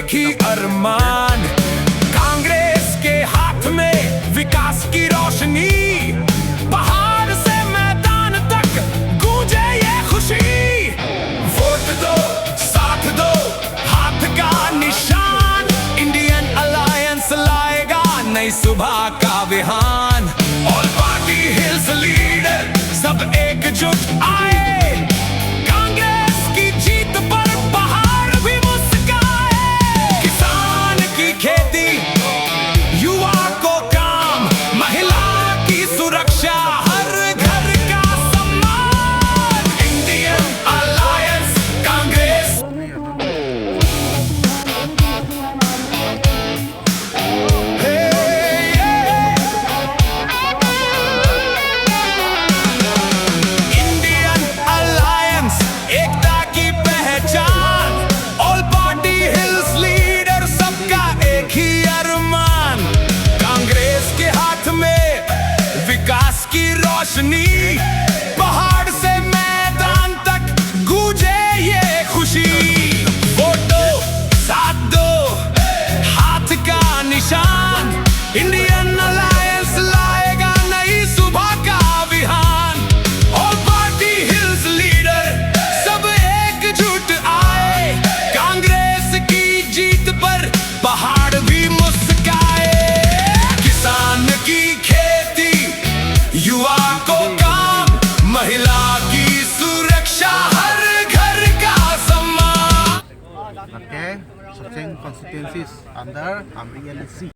एक ही अरमान, कांग्रेस के हाथ में विकास की रोशनी। पहाड़ से मैदान तक गूंजे ये खुशी। वोट दो, साथ दो, हाथ का निशान। इंडियन अलायंस लाएगा नई सुबह का विहान। ऑल पार्टी हिल्स लीडर सब एकजुट आए। कांग्रेस की जीत पर पहाड़ भी मुस्काए। किसान की खेती, युवा को काम, महिला की सुरक्षा, हर घर का सम्मान। Indian alliance Congress. Indian alliance एकता की पहचान। ऑल पार्टी हिल्स लीडर सबका एक ही अरमान। कांग्रेस के हाथ में विकास की रोशनी। पहाड़ से मैदान तक गूंजे ये खुशी। वोट दो, साथ दो, हाथ का निशान। इंडियन अलायंस लाएगा नई सुबह का विहान। ऑल पार्टी हिल्स लीडर सब एकजुट आए। कांग्रेस की जीत पर पहाड़ भी मुस्काए। किसान की खेती, युवा को काम, महिला की सुरक्षा, हर घर का सम्मान। Okay, searching constituencies under AMRI LSC.